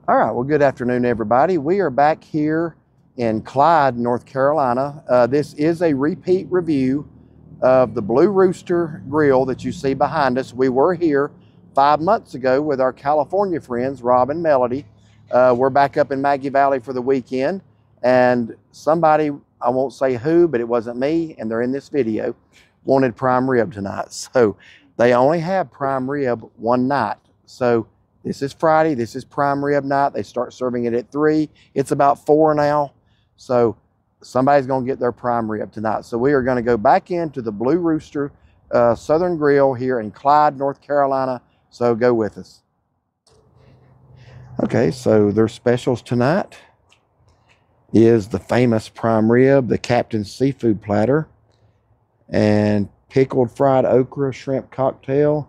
All right, well, good afternoon, everybody. We are back here in Clyde, North Carolina. This is a repeat review of the Blue Rooster Grill that you see behind us. We were here 5 months ago with our California friends, Rob and Melody. We're back up in Maggie Valley for the weekend, and somebody, I won't say who, but it wasn't me, and they're in this video, wanted prime rib tonight. So they only have prime rib one night. So this is Friday. This is prime rib night. They start serving it at 3. It's about 4 now. So somebody's going to get their prime rib tonight. So we are going to go back into the Blue Rooster Southern Grill here in Clyde, North Carolina. So go with us. Okay, so their specials tonight is the famous prime rib, the Captain's Seafood Platter, and pickled fried okra shrimp cocktail,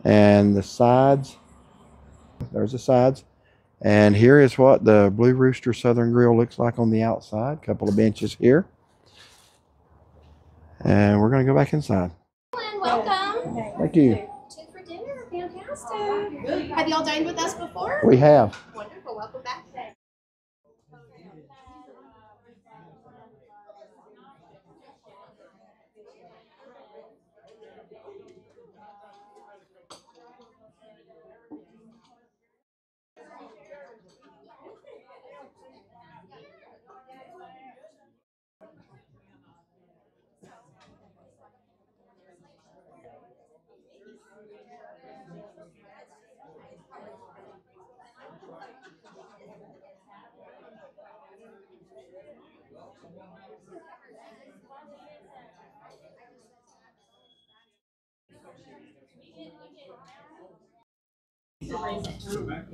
and the sides. There's the sides. And here is what the Blue Rooster Southern Grill looks like on the outside. A couple of benches here. And we're going to go back inside. Welcome. Thank you. 2 for dinner. Fantastic. Have y'all dined with us before? We have. Wonderful. Welcome back.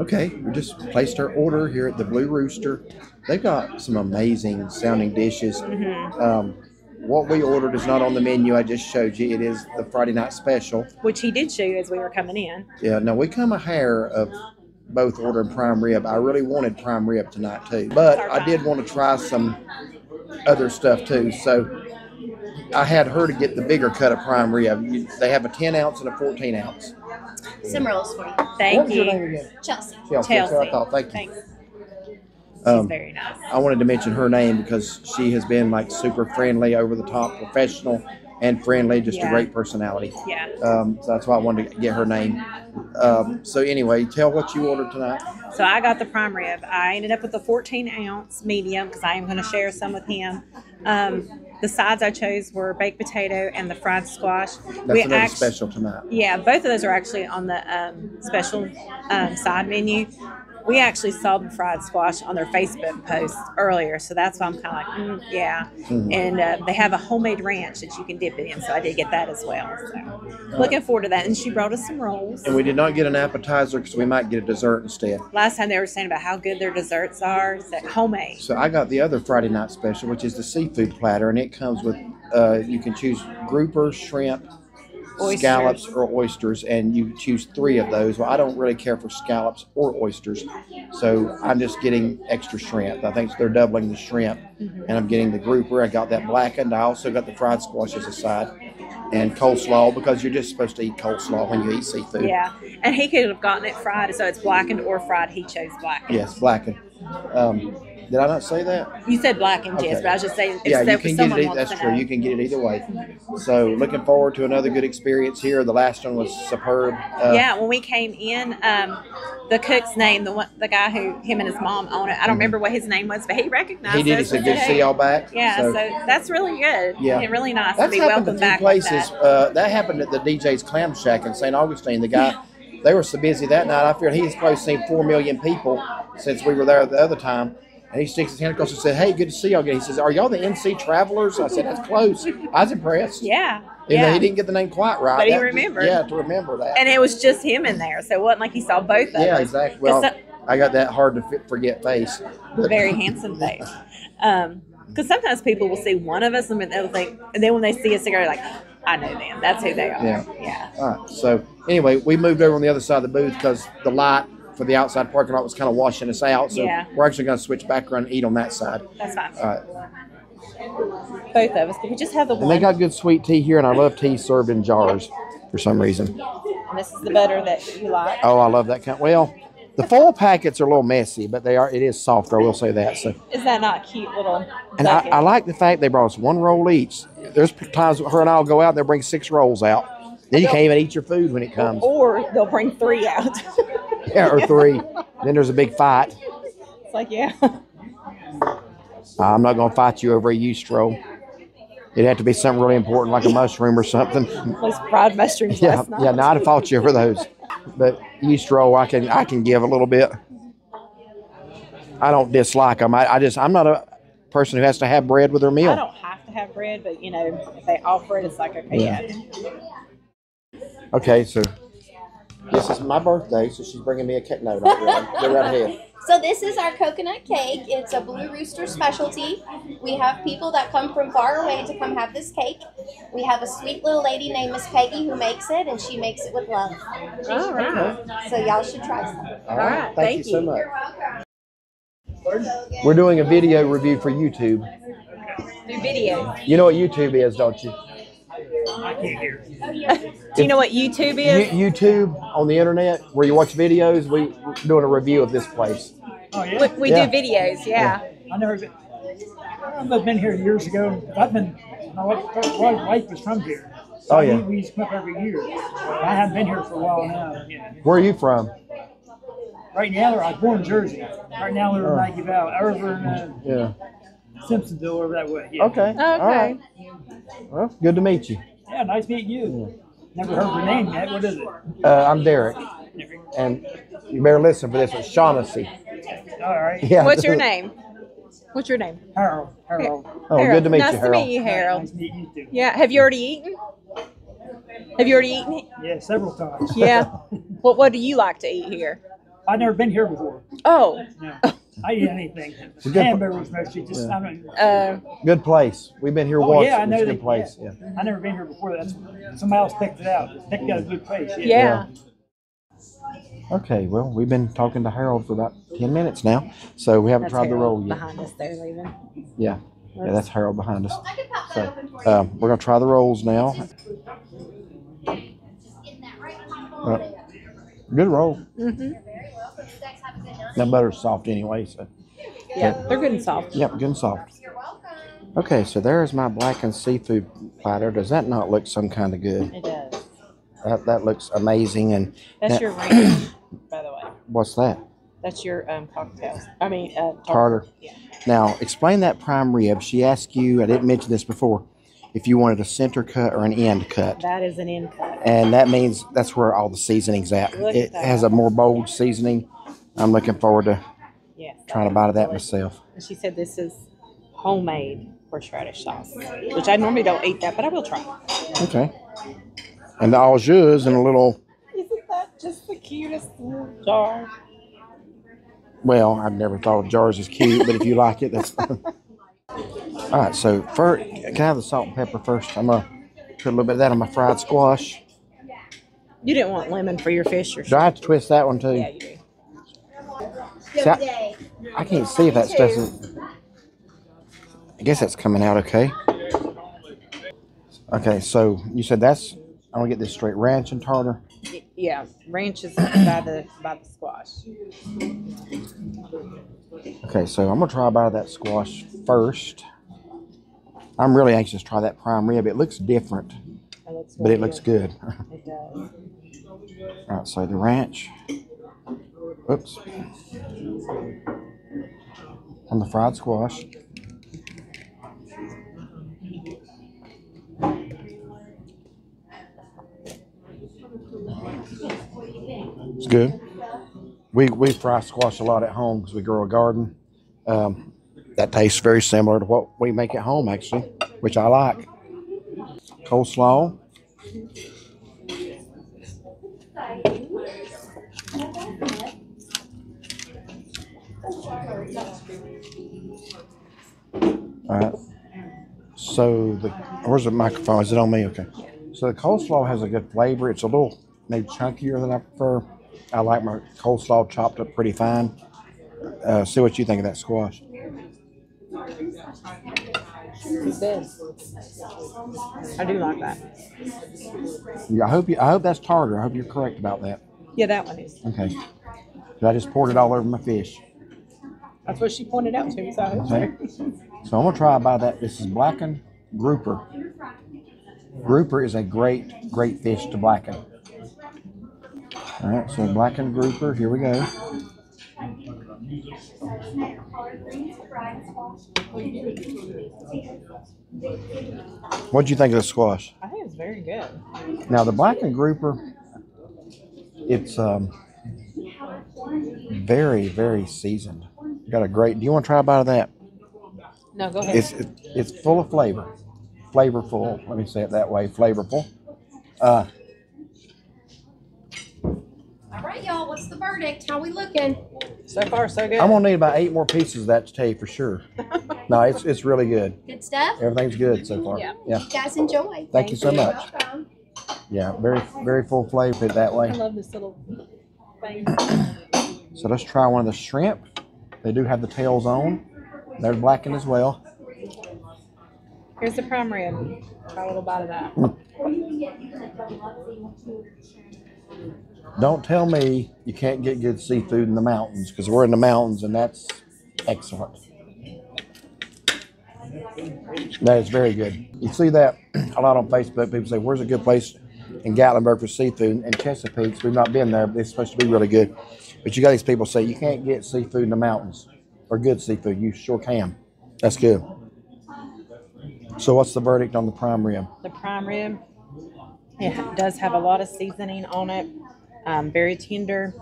Okay, we just placed our order here at the Blue Rooster. They've got some amazing sounding dishes. What we ordered is not on the menu. I just showed you. It is the Friday night special. Which he did show you as we were coming in. Yeah, no, we come a hair of both ordering prime rib. I really wanted prime rib tonight too, but I did want to try some other stuff too. So I had her to get the bigger cut of prime rib. They have a 10 ounce and a 14 ounce. Some rolls for you. Thank What was you. your name again? Chelsea. Chelsea. That's what I thought. Thank you. Thanks. She's very nice. I wanted to mention her name because she has been like super friendly, over the top, professional, and friendly. Just a great personality. Yeah. So that's why I wanted to get her name. So anyway, tell what you ordered tonight. So I got the prime rib. I ended up with the 14 ounce medium because I am going to share some with him. The sides I chose were baked potato and the fried squash. That's another special tonight. Yeah, both of those are actually on the special side menu. We actually saw the fried squash on their Facebook post earlier, so that's why I'm kind of like, yeah. And they have a homemade ranch that you can dip it in, so I did get that as well. So looking forward to that. And she brought us some rolls. And we did not get an appetizer because we might get a dessert instead. Last time they were saying about how good their desserts are, so homemade. So I got the other Friday night special, which is the seafood platter, and it comes with, you can choose grouper, shrimp, Oysters. Scallops, or oysters, and you choose 3 of those. Well, I don't really care for scallops or oysters, so I'm just getting extra shrimp. I think they're doubling the shrimp, and I'm getting the grouper. I got that blackened. I also got the fried squash as a side, and coleslaw, because you're just supposed to eat coleslaw when you eat seafood. Yeah, and he could have gotten it fried, so it's blackened or fried. He chose blackened. Yes, blackened. Did I not say that? You said blackened, yes, Okay. but I was just saying. Yeah, you if can get someone it. wants That's to true. know. You can get it either way. So looking forward to another good experience here. The last one was superb. Yeah, when we came in, the cook's name, the guy who him and his mom own it. I don't remember what his name was, but he recognized He did. He us. said, "Good to see y'all back." Yeah, so that's really good. Yeah. And really nice That's to be happened welcomed a few back. places. Like that. That happened at the DJ's Clam Shack in St. Augustine. The guy, they were so busy that night. I figured he's probably seen 4 million people since we were there the other time. And he sticks his hand across and said, "Hey, good to see y'all again." He says, "Are y'all the NC Travelers?" I said, "That's close." I was impressed. Yeah. Even though Yeah. he didn't get the name quite right. But he That- remembered. Yeah, to remember that. And it was just him in there, so it wasn't like he saw both of us. Yeah, exactly. Well, I got that hard to forget face. But, Very handsome face. Because sometimes people will see one of us and they'll think, and then when they see us, they're like, I know them. That's who they are. Yeah. All right. So anyway, we moved over on the other side of the booth because the light for the outside parking lot was kind of washing us out. So we're actually going to switch back around and eat on that side. That's fine. All right. Both of us. But we just have the one. And they got good sweet tea here, and I love tea served in jars for some reason. And this is the butter that you like. Oh, I love that kind. Well, The foil packets are a little messy, but it is softer. I will say that. So. Is that not a cute little? And I like the fact they brought us one roll each. There's times her and I'll go out and they'll bring 6 rolls out. Then you can't even eat your food when it comes. Or they'll bring 3 out. Yeah, or 3. Then there's a big fight. It's like, yeah. I'm not going to fight you over a yeast roll. It'd have to be something really important, like a mushroom or something. Those fried mushrooms last night. Yeah, no, I'd have fought you over those. But yeast roll, I can give a little bit. I don't dislike them. I'm not a person who has to have bread with their meal. I don't have to have bread, but you know, if they offer it, it's like, okay, yeah. Okay, so this is my birthday, so she's bringing me a cake. No, go right ahead. So this is our coconut cake. It's a Blue Rooster specialty. We have people that come from far away to come have this cake. We have a sweet little lady named Miss Peggy who makes it, and she makes it with love. All right. So y'all should try some. All right. Thank you so much. You're welcome. We're doing a video review for YouTube. Do video. You know what YouTube is, don't you? I can't hear. Do you know what YouTube is? YouTube on the internet where you watch videos. We're doing a review of this place. Oh yeah. We do videos, yeah. I've been here years ago. My wife was from here. So Oh, yeah. We used to come up every year. I haven't been here for a while now. Yeah. Where are you from? Right now, I was born in Jersey. Right now, we're in Maggie Valley, over in Yeah. Simpsonville, over that way. Yeah. Okay. Okay. All right. Well, good to meet you. Yeah, nice meeting you. Never heard your name yet. What is it? I'm Derek, and you better listen for this. It's Shaughnessy. All right. Yeah. What's your name? What's your name? Harold. Oh, Harold. good to meet nice you, Harold. Nice to meet you, Harold. Nice meeting you too. Yeah. Have you already eaten? Have you already eaten it? Yeah, several times. Yeah. What do you like to eat here? I've never been here before. Oh. No. I eat anything. good- Hamburgers mostly. Just I don't. Good place. We've been here Oh, once. yeah, I know It's a that- good place. Yeah. I've never been here before. That's somebody else picked it out. Picked out a good place. Yeah. Okay. Well, we've been talking to Harold for about 10 minutes now, so we haven't That's tried the roll Harold yet. behind us there, leaving. Yeah. Yeah, that's Harold behind us. So we're gonna try the rolls now. Good roll. Mm-hmm. That butter's soft anyway, so. Yeah, they're good and soft. Yep, good and soft. You're welcome. Okay, so there's my blackened seafood platter. Does that not look some kind of good? It does. That looks amazing. And That's now- your ranch, by the way. What's that? That's your cocktails. I mean, Tartar. Yeah. Now, explain that prime rib. She asked you, I didn't mention this before, if you wanted a center cut or an end cut. That is an end cut. And that means that's where all the seasoning's at. Look at It that. has a more bold seasoning. I'm looking forward to Yes. trying to bite of that myself. And she said this is homemade horseradish sauce, which I normally don't eat that, but I will try. Okay. And the au jus in a little, Isn't that just the cutest little jar? well, I've never thought of jars as cute, but if you like it, that's fine. All right, so first, can I have the salt and pepper first? I'm going to put a little bit of that on my fried squash. You didn't want lemon for your fish or Do I have to twist that one too? Yeah, you do. See, I can't see if that doesn't. I guess that's coming out okay. Okay, so you said that's, I'm going to get this straight, ranch and tartar. Yeah, ranch is by the squash. Okay, so I'm going to try a bite of that squash first. I'm really anxious to try that prime rib. It looks different, It looks but it really looks good. It does. All right, so the ranch. Oops. On the fried squash. It's good. We fry squash a lot at home because we grow a garden. That tastes very similar to what we make at home, actually, which I like. Coleslaw. All right. So where's the microphone? Is it on me? Okay. So the coleslaw has a good flavor. It's a little maybe chunkier than I prefer. I like my coleslaw chopped up pretty fine. See what you think of that squash. It's good. I do like that. Yeah, I hope that's tartar. I hope you're correct about that. Yeah, that one is. Okay. I just poured it all over my fish. That's what she pointed out to me. So, Okay. So I'm gonna try about that. This is blackened grouper. Grouper is a great fish to blacken. All right, so blackened grouper. Here we go. What'd you think of the squash? I think it's very good. Now the blackened grouper, it's very seasoned. Got a great. Do you want to try a bite of that? No, go ahead. It's full of flavor, flavorful. Let me say it that way, flavorful. All right, y'all. What's the verdict? How we looking? So far, so good. I'm gonna need about 8 more pieces of that to tell you for sure. No, it's really good. Good stuff. Everything's good so far. Yeah. Yeah. You guys enjoy. Thank you so You're much. welcome. Yeah, very full flavor it that I way. love this little thing. So let's try one of the shrimp. They do have the tails on. They're blackened as well. Here's the prime rib. Try a little bite of that. Don't tell me you can't get good seafood in the mountains, because we're in the mountains and that's excellent. That is very good. You see that a lot on Facebook. People say, where's a good place in Gatlinburg for seafood? And Chesapeake, we've not been there, but it's supposed to be really good. But you got these people say you can't get seafood in the mountains, or good seafood. You sure can. That's good. So what's the verdict on the prime rib? The prime rib, it does have a lot of seasoning on it. Very tender.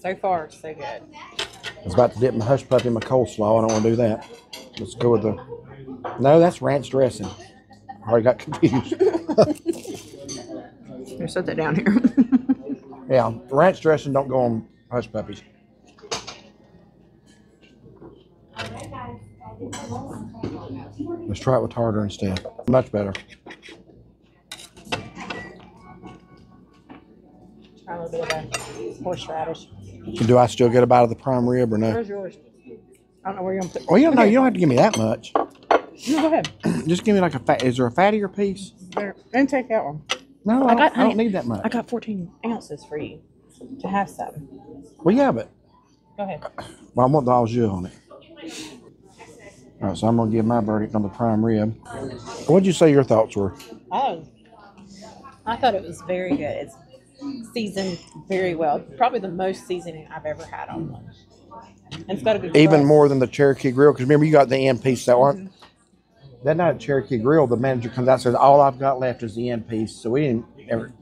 So far, so good. I was about to dip my hush puppy in my coleslaw. I don't want to do that. Let's go with the... No, that's ranch dressing. I already got confused. Here, set that down here. Yeah, ranch dressing don't go on hush puppies. Let's try it with tartar instead. Much better. Try a little bit of horseradish. Do I still get a bite of the prime rib or no? Where's yours? I don't know where you're going to put. Well, you don't know. You don't have to give me that much. No, go ahead. Just give me like a fat. Is there a fattier piece? There. And take that one. No, I don't need that much. I got 14 ounces for you to have some. Well, yeah, but Go ahead. well, I want the au jus on it. All right, so I'm gonna give my verdict on the prime rib. What'd you say your thoughts were? Oh, I thought it was very good. It's seasoned very well. Probably the most seasoning I've ever had on one. And it's got a good Even crust. more than the Cherokee Grill, because remember you got the end piece that one. That night at Cherokee Grill, the manager comes out and says, "All I've got left is the end piece." So we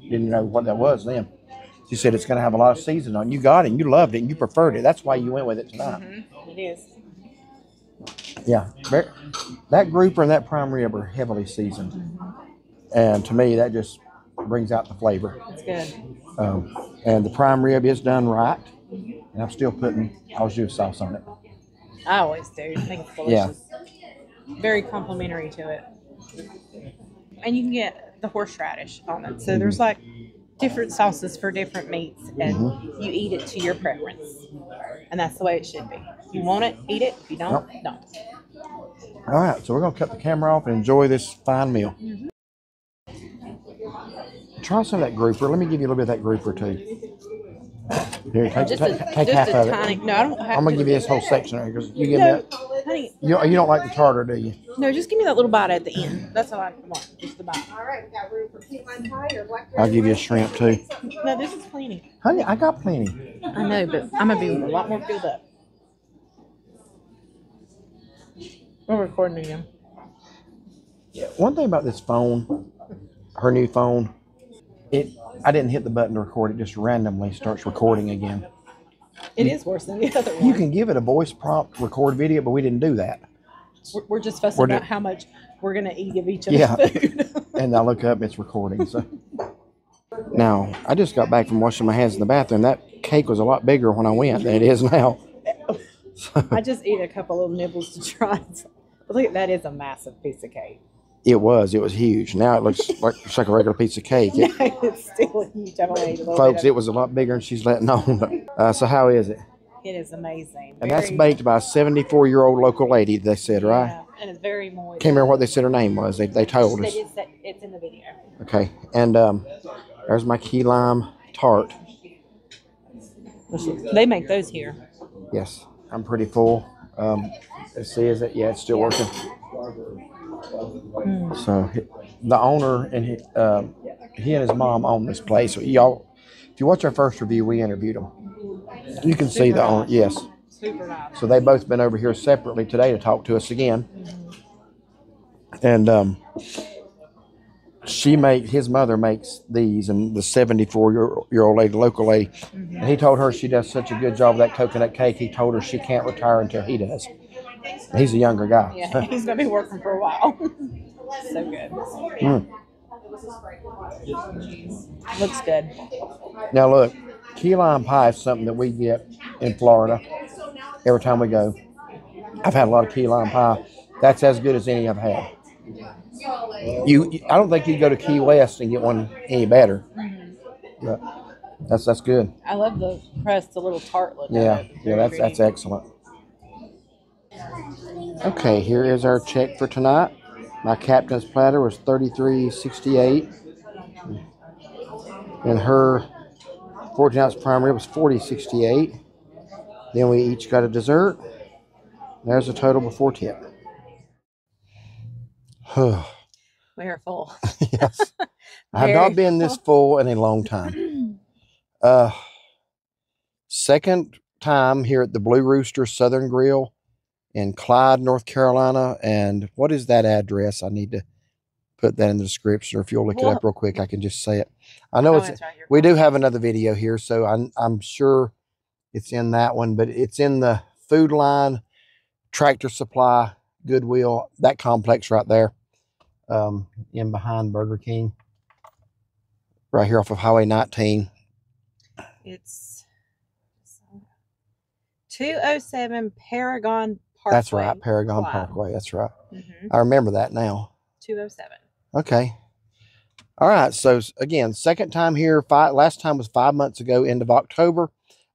didn't know what that was then. She said it's going to have a lot of seasoning on it. You got it, and you loved it, and you preferred it. That's why you went with it tonight. It is. Yeah, that grouper and that prime rib are heavily seasoned, and to me that just brings out the flavor. It's good. And the prime rib is done right, and I'm still putting au jus sauce on it. I always do. I think it's delicious. Very complimentary to it. And you can get the horseradish on it. So there's like different sauces for different meats, and you eat it to your preference. And that's the way it should be. If you want it, eat it. If you don't, don't. All right, so we're going to cut the camera off and enjoy this fine meal. Try some of that grouper. Let me give you a little bit of that grouper too. Here, take half of tiny, it. No, I don't have I'm going to give you this whole section right here, because you give me that. Honey, You don't like the tartar, do you? no, just give me that little bite at the end. That's all I want. Just the bite. All right, we got room for key lime pie or blackberry. I'll give you a shrimp too. No, this is plenty. Honey, I got plenty. I know, but I'm going to be a lot more filled up. We're recording again. Yeah, one thing about this phone, her new phone, I didn't hit the button to record. It just randomly starts recording again. It is worse than the other one. You can give it a voice prompt, record video, but we didn't do that. We're just fussing We're about ju- how much we're going to eat of each other's Yeah. food. And I look up, it's recording. So now, I just got back from washing my hands in the bathroom. That cake was a lot bigger when I went than it is now. I just ate a couple little nibbles to try. But look, that is a massive piece of cake. It was huge. Now it looks like a regular piece of cake. It's still huge. I've only ate a little Folks, bit it was a lot bigger than she's letting on. So how is it? It is amazing. And that's baked by a 74-year-old local lady, they said, right? Yeah, and it's very moist. Can't remember what they said her name was. They told us. It's in the video. Okay, and there's my key lime tart. They make those here. Yes, I'm pretty full. Let's see, is it? Yeah, it's still working. So the owner and he and his mom own this place. So y'all, if you watch our first review, we interviewed them. You can see the owner. Yes. Super nice. So they've both been over here separately today to talk to us again. And his mother makes these, and the 74-year-old lady, local lady, and he told her she does such a good job of that coconut cake. He told her she can't retire until he does. And he's a younger guy. Yeah, he's gonna be working for a while. So good. Looks good. Now look, key lime pie is something that we get in Florida every time we go. I've had a lot of key lime pie. That's as good as any I've had. I don't think you'd go to Key West and get one any better. But that's good. I love the crust, the little tart look. Yeah, that's excellent. Okay, here is our check for tonight. My captain's platter was $33.68, and her 14-ounce prime rib was $40.68. Then we each got a dessert. There's a total before tip. We are full. Yes. I have not been this full in a long time. Second time here at the Blue Rooster Southern Grill in Clyde, North Carolina. And what is that address? I need to put that in the description, or if you'll look it up real quick, I can just say it. I know it's right. We do have another video here, so I'm sure it's in that one, but it's in the Food Line, Tractor Supply, Goodwill, that complex right there. In behind Burger King, right here off of Highway 19. It's 207 Paragon Parkway. That's right, Paragon Parkway. That's right. I remember that now. 207. Okay. All right. So again, second time here. Last time was 5 months ago, end of October.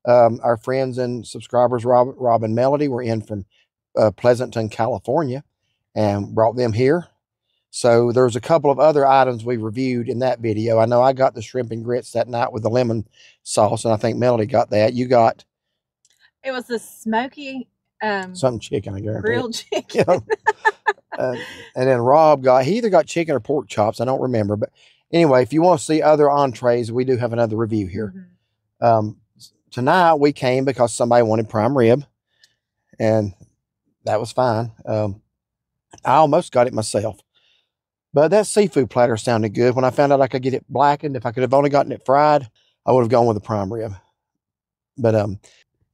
Our friends and subscribers, Rob and Melody, were in from Pleasanton, California, and brought them here. So there's a couple of other items we reviewed in that video. I know I got the shrimp and grits that night with the lemon sauce, and I think Melody got that. You got? It was the smoky something chicken, I guarantee. Grilled chicken. And then Rob he either got chicken or pork chops. I don't remember. But anyway, if you want to see other entrees, we do have another review here. Tonight we came because somebody wanted prime rib, and that was fine. I almost got it myself. But that seafood platter sounded good. When I found out I could get it blackened, if I could have only gotten it fried, I would have gone with the prime rib. But all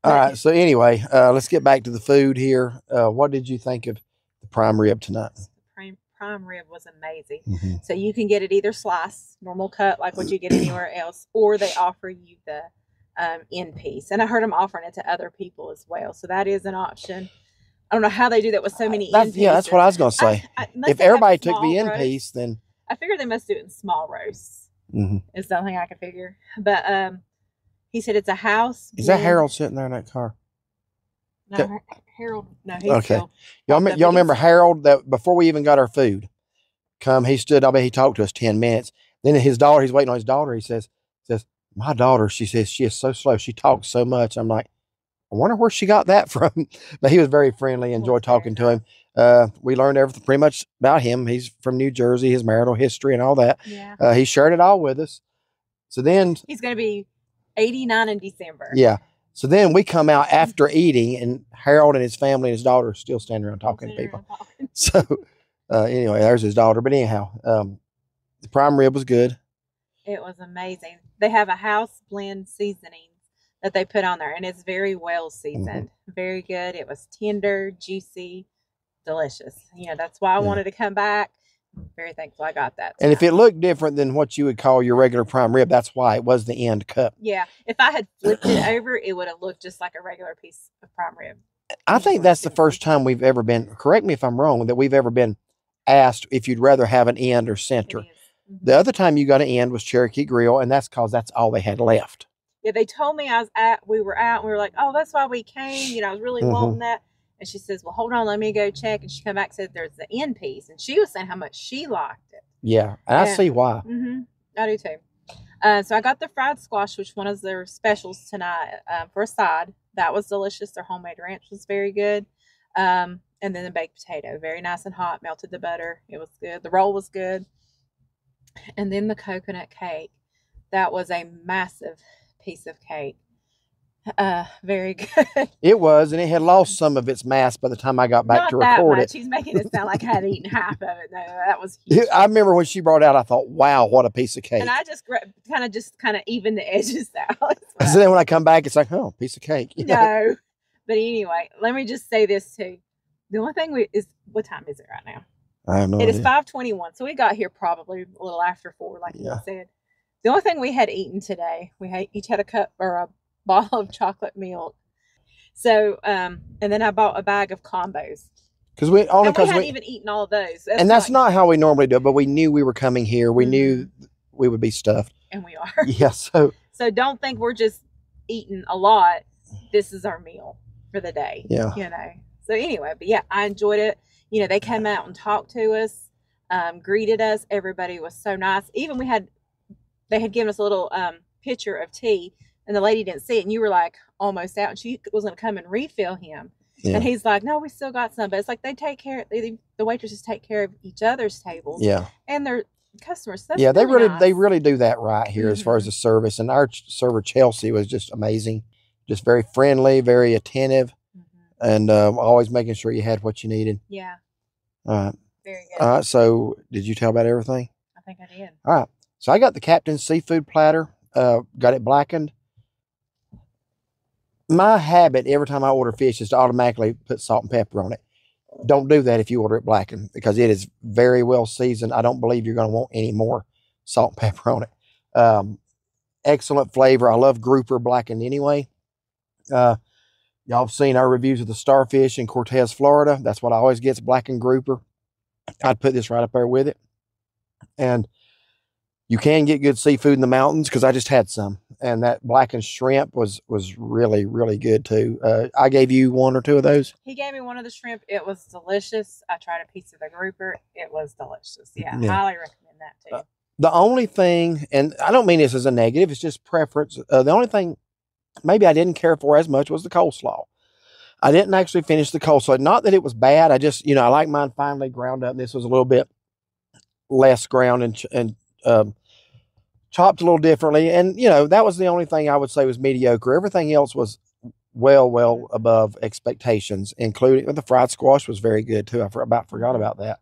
right. So anyway, let's get back to the food here. What did you think of the prime rib tonight? Prime rib was amazing. So you can get it either sliced, normal cut, like what you get anywhere else, or they offer you the end piece. And I heard them offering it to other people as well. So that is an option. I don't know how they do that with so many end pieces. Yeah, that's what I was going to say. If everybody took the end piece, then... I figured they must do it in small roasts. Is the only thing I can figure. But he said it's a house. Is that Harold sitting there in that car? No, Harold. No, he's okay. Y'all remember Harold, that before we even got our food, he stood, I bet he talked to us 10 minutes. Then his daughter, he's waiting on his daughter. He says, my daughter, she says, she is so slow. She talks so much. I'm like, I wonder where she got that from. But he was very friendly. Enjoyed talking to him. We learned everything pretty much about him. He's from New Jersey, his marital history and all that. Yeah. He shared it all with us. So then he's going to be 89 in December. Yeah. So then we come out after eating, and Harold and his family and his daughter are still standing around talking to people. So anyway, there's his daughter. But anyhow, the prime rib was good. It was amazing. They have a house blend seasoning that they put on there, and it's very well seasoned. Very good. It was tender, juicy, delicious. That's why I wanted to come back. I'm very thankful I got that. And if it looked different than what you would call your regular prime rib, that's why it was the end cut. Yeah. If I had flipped it over, it would have looked just like a regular piece of prime rib. I think that's the first time we've ever been, correct me if I'm wrong, that we've ever been asked if you'd rather have an end or center. The other time you got an end was Cherokee Grill, and that's because that's all they had left. Yeah, they told me we were out, and we were like, oh, that's why we came. I was really wanting that. And she says, well, hold on, let me go check. And she come back and said there's the end piece. And she was saying how much she liked it. Yeah, and I see why. I do too. So I got the fried squash, which one of their specials tonight for a side. That was delicious. Their homemade ranch was very good. And then the baked potato, very nice and hot, melted the butter. It was good. The roll was good. And then the coconut cake. That was a massive piece of cake. Very good. It was, and it had lost some of its mass by the time I got back Not to that record much. it. He's making it sound like I had eaten half of it. No, that was huge. I remember when she brought it out, I thought, wow, what a piece of cake. And I just kind of even the edges out. So then when I come back, it's like, oh, piece of cake. No. But anyway, let me just say this too. The only thing is, what time is it right now? I have no It idea. is 5:21. So we got here probably a little after 4, like you said. The only thing we had eaten today, each had a cup or a bottle of chocolate milk. So, and then I bought a bag of combos. Because we hadn't even eaten all of those. That's not how we normally do it, but we knew we were coming here. We knew we would be stuffed. And we are. Yeah, so don't think we're just eating a lot. This is our meal for the day. Yeah. So anyway, but yeah, I enjoyed it. They came out and talked to us, greeted us. Everybody was so nice. Even they had given us a little pitcher of tea, and the lady didn't see it, and you were like almost out, and she was going to come and refill him. Yeah. And he's like, no, we still got some. But it's like they take care, the waitresses take care of each other's tables. Yeah. And their customers. That's they really really do that right here as far as the service. And our server, Chelsea, was just amazing. Just very friendly, very attentive, and always making sure you had what you needed. Yeah. All right. Very good. All right. So did you tell about everything? I think I did. All right. So I got the Captain's seafood platter, got it blackened. My habit every time I order fish is to automatically put salt and pepper on it. Don't do that if you order it blackened, because it is very well seasoned. I don't believe you're going to want any more salt and pepper on it. Excellent flavor. I love grouper blackened anyway. Y'all have seen our reviews of the starfish in Cortez, Florida. That's what I always get, blackened grouper. I'd put this right up there with it. And you can get good seafood in the mountains, because I just had some. And that blackened shrimp was really, really good too. I gave you 1 or 2 of those. He gave me one of the shrimp. It was delicious. I tried a piece of the grouper. It was delicious. Yeah, highly recommend that too. The only thing, and I don't mean this as a negative, it's just preference. The only thing maybe I didn't care for as much was the coleslaw. I didn't actually finish the coleslaw. Not that it was bad. I just, I like mine finely ground up. This was a little bit less ground and chopped a little differently. And, that was the only thing I would say was mediocre. Everything else was well above expectations, including the fried squash was very good too. I forgot about that.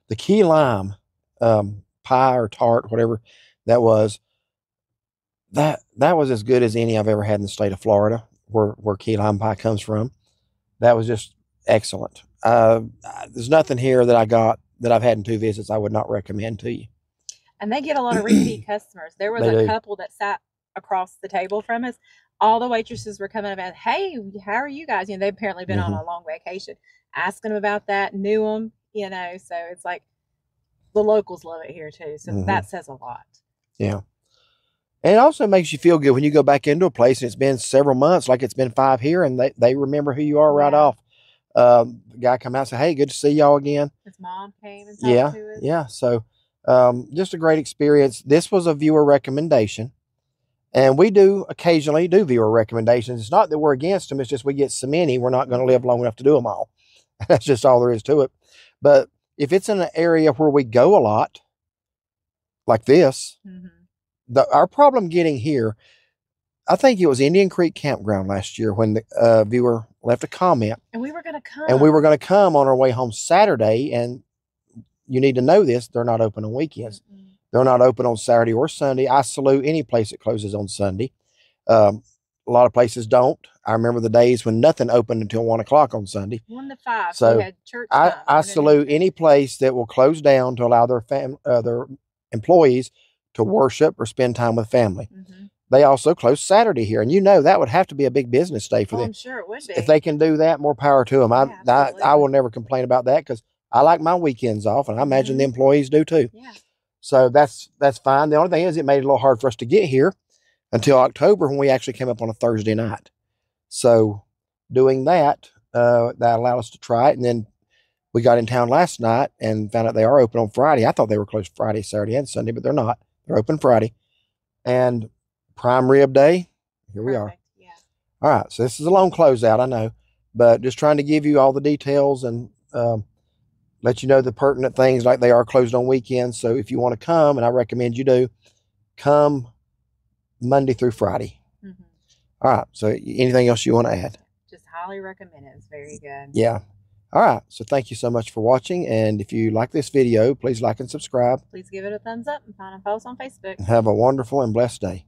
The key lime pie or tart, whatever that was as good as any I've ever had in the state of Florida, where key lime pie comes from. That was just excellent. There's nothing here that I got that I've had in 2 visits I would not recommend to you. And they get a lot of repeat customers. There was a couple that sat across the table from us. All the waitresses were coming up and, hey, how are you guys? They've apparently been on a long vacation. Asking them about that, knew them, so it's like the locals love it here too. So that says a lot. Yeah. And it also makes you feel good when you go back into a place and it's been several months, like it's been 5 here, and they remember who you are right off. The guy come out and say, hey, good to see y'all again. His mom came and talked to us. Yeah. So just a great experience. This was a viewer recommendation. And we do occasionally do viewer recommendations. It's not that we're against them. It's just we get so many, we're not going to live long enough to do them all. That's just all there is to it. But if it's in an area where we go a lot, like this, our problem getting here, I think it was Indian Creek Campground last year when the viewer left a comment. And we were going to come. And we were going to come on our way home Saturday. And you need to know this, they're not open on weekends. They're not open on Saturday or Sunday. I salute any place that closes on Sunday. A lot of places don't. I remember the days when nothing opened until 1 o'clock on Sunday. 1 to 5. So we had church time. I salute any place that will close down to allow their employees to worship or spend time with family. They also close Saturday here. And that would have to be a big business day for them. I'm sure it would be. If they can do that, more power to them. I will never complain about that, because I like my weekends off, and I imagine the employees do too. Yeah. So that's fine. The only thing is it made it a little hard for us to get here until October, when we actually came up on a Thursday night. So doing that, that allowed us to try it. And then we got in town last night and found out they are open on Friday. I thought they were closed Friday, Saturday, and Sunday, but they're not. They're open Friday. and prime rib day. Here we are. Perfect. Yeah. All right, so this is a long closeout, I know, but just trying to give you all the details and let you know the pertinent things, like they are closed on weekends. So if you want to come, and I recommend you do, come Monday through Friday. Mm-hmm. All right, so anything else you want to add? Just highly recommend it. It's very good. Yeah. All right, so thank you so much for watching, and if you like this video, please like and subscribe. Please give it a thumbs up and find a post on Facebook. Have a wonderful and blessed day.